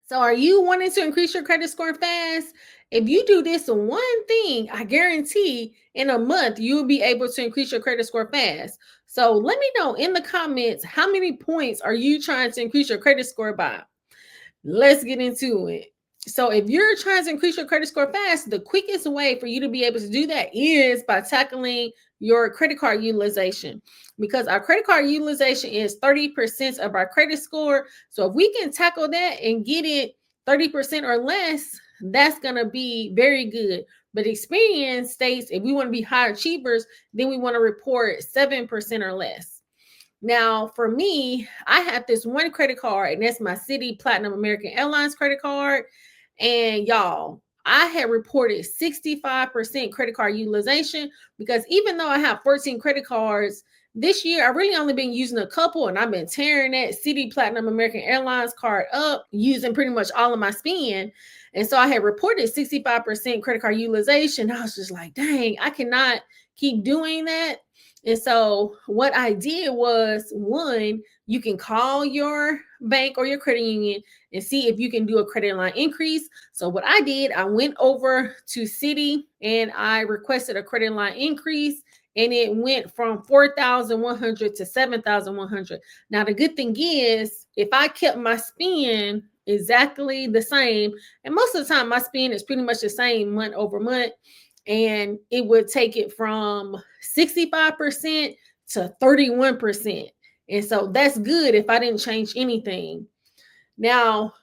So are you wanting to increase your credit score fast? If you do this one thing, I guarantee in a month you'll be able to increase your credit score fast. So let me know in the comments, how many points are you trying to increase your credit score by? Let's get into it. So, if you're trying to increase your credit score fast, the quickest way for you to be able to do that is by tackling your credit card utilization, because our credit card utilization is 30% of our credit score. So, if we can tackle that and get it 30% or less, that's going to be very good. But experience states if we want to be high achievers, then we want to report 7% or less. Now, for me, I have this one credit card, and that's my City Platinum American Airlines credit card. And y'all, I had reported 65% credit card utilization, because even though I have 14 credit cards this year, I really only been using a couple, and I've been tearing that City Platinum American Airlines card up, using pretty much all of my spend. And so I had reported 65% credit card utilization. I was just like, dang, I cannot keep doing that. And so what I did was, one, you can call your bank or your credit union and see if you can do a credit line increase. So what I did, I went over to Citi and I requested a credit line increase, and it went from 4,100 to 7,100. Now the good thing is, if I kept my spend exactly the same, and most of the time my spend is pretty much the same month over month, and it would take it from 65% to 31%. And so that's good if I didn't change anything. Now,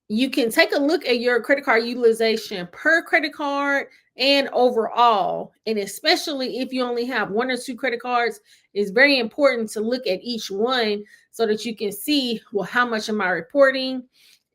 you can take a look at your credit card utilization per credit card and overall. And especially if you only have one or two credit cards, it's very important to look at each one so that you can see, well, how much am I reporting,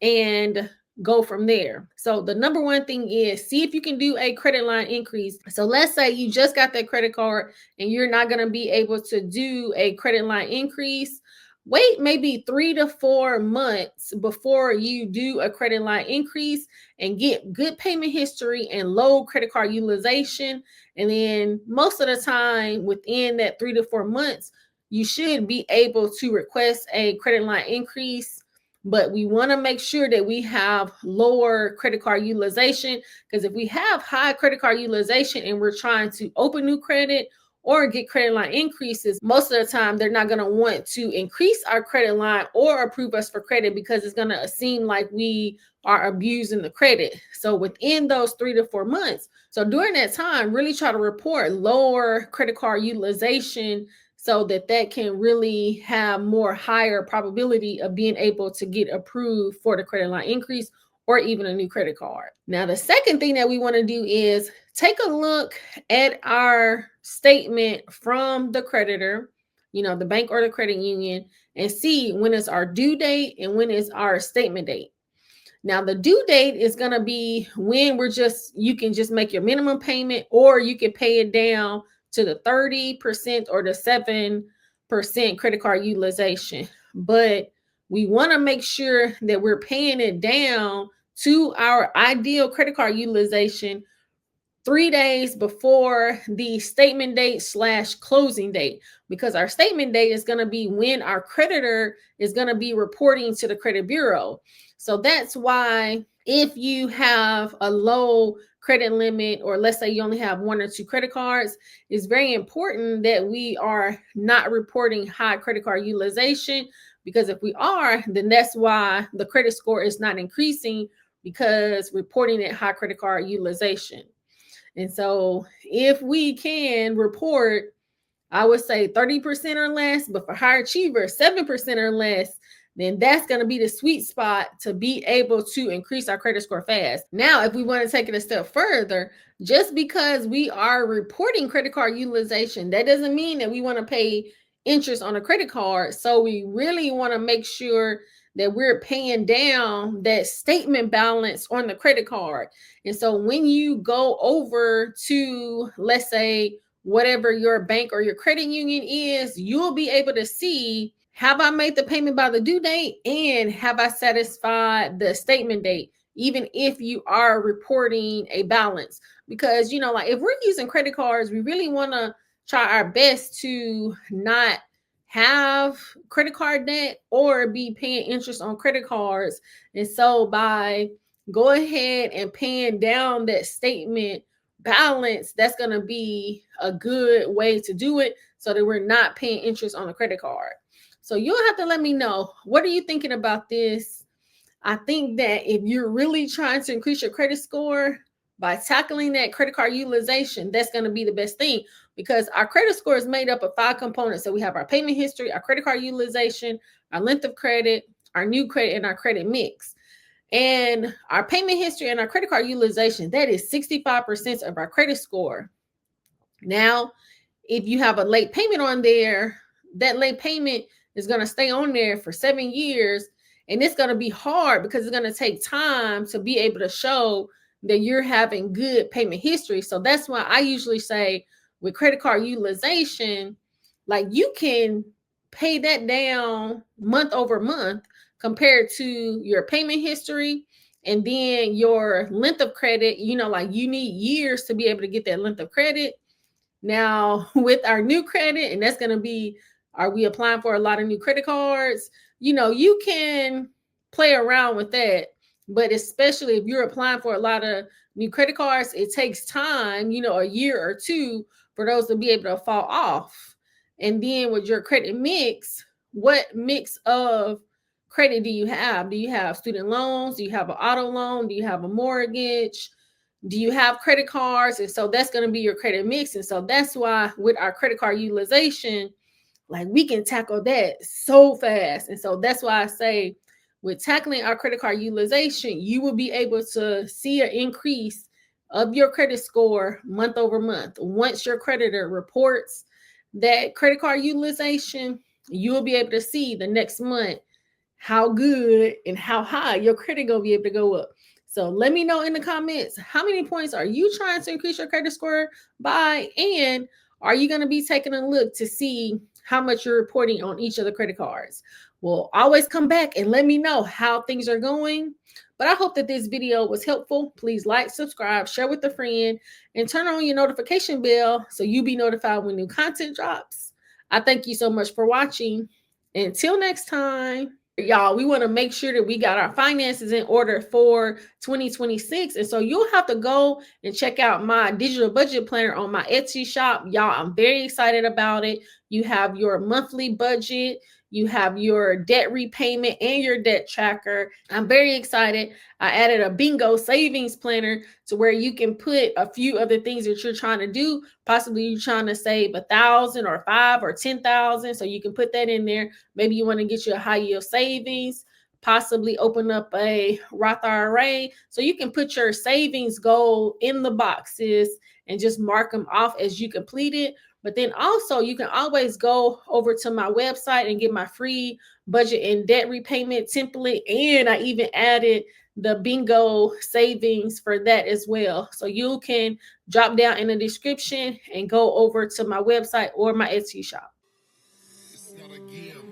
and go from there. So the number one thing is, see if you can do a credit line increase. So let's say you just got that credit card and you're not going to be able to do a credit line increase. Wait maybe 3 to 4 months before you do a credit line increase, and get good payment history and low credit card utilization. And then most of the time within that 3 to 4 months, you should be able to request a credit line increase. But we want to make sure that we have lower credit card utilization, because if we have high credit card utilization and we're trying to open new credit or get credit line increases, most of the time they're not going to want to increase our credit line or approve us for credit, because it's going to seem like we are abusing the credit. So within those 3 to 4 months, so during that time, really try to report lower credit card utilization, so that can really have more higher probability of being able to get approved for the credit line increase or even a new credit card. Now, the second thing that we want to do is take a look at our statement from the creditor, the bank or the credit union, and see when is our due date and when is our statement date. Now, the due date is going to be when you can just make your minimum payment, or you can pay it down to the 30% or the 7% credit card utilization. But we want to make sure that we're paying it down to our ideal credit card utilization 3 days before the statement date / closing date, because our statement date is going to be when our creditor is going to be reporting to the credit bureau. So that's why if you have a low credit limit, or let's say you only have 1 or 2 credit cards, it's very important that we are not reporting high credit card utilization, because if we are, then that's why the credit score is not increasing, because reporting at high credit card utilization. And so if we can report, I would say 30% or less, but for high achievers, 7% or less, then that's going to be the sweet spot to be able to increase our credit score fast. Now, if we want to take it a step further, just because we are reporting credit card utilization, that doesn't mean that we want to pay interest on a credit card. So we really want to make sure that we're paying down that statement balance on the credit card. And so when you go over to, let's say, whatever your bank or your credit union is, you'll be able to see, have I made the payment by the due date, and have I satisfied the statement date, even if you are reporting a balance. Because, like if we're using credit cards, we really want to try our best to not have credit card debt or be paying interest on credit cards. And so by go ahead and paying down that statement balance, that's going to be a good way to do it so that we're not paying interest on a credit card. So you'll have to let me know, what are you thinking about this? I think that if you're really trying to increase your credit score by tackling that credit card utilization, that's going to be the best thing, because our credit score is made up of 5 components. So we have our payment history, our credit card utilization, our length of credit, our new credit, and our credit mix. And our payment history and our credit card utilization, that is 65% of our credit score. Now, if you have a late payment on there, that late payment is going to stay on there for 7 years. And it's going to be hard because it's going to take time to be able to show that you're having good payment history. So that's why I usually say with credit card utilization, like you can pay that down month over month compared to your payment history. And then your length of credit, like you need years to be able to get that length of credit. Now, with our new credit, and that's going to be, are we applying for a lot of new credit cards? You can play around with that. But especially if you're applying for a lot of new credit cards, it takes time, a year or two for those to be able to fall off. And then with your credit mix, what mix of credit do you have? Do you have student loans? Do you have an auto loan? Do you have a mortgage? Do you have credit cards? And so that's going to be your credit mix. And so that's why with our credit card utilization, like we can tackle that so fast. And so that's why I say with tackling our credit card utilization, you will be able to see an increase of your credit score month over month. Once your creditor reports that credit card utilization, you will be able to see the next month how good and how high your credit gonna be able to go up. So let me know in the comments, how many points are you trying to increase your credit score by? And are you going to be taking a look to see how much you're reporting on each of the credit cards? Well, always come back and let me know how things are going. But I hope that this video was helpful. Please like, subscribe, share with a friend, and turn on your notification bell so you be notified when new content drops. I thank you so much for watching. Until next time. Y'all, we want to make sure that we got our finances in order for 2026. And so you'll have to go and check out my digital budget planner on my Etsy shop. Y'all, I'm very excited about it. You have your monthly budget, you have your debt repayment and your debt tracker. I'm very excited. I added a bingo savings planner to where you can put a few other things that you're trying to do. Possibly you're trying to save 1,000 or 5 or 10,000. So you can put that in there. Maybe you want to get you a high yield savings, possibly open up a Roth IRA. So you can put your savings goal in the boxes and just mark them off as you complete it. But then also you can always go over to my website and get my free budget and debt repayment template. And I even added the bingo savings for that as well. So you can drop down in the description and go over to my website or my Etsy shop. It's not a game.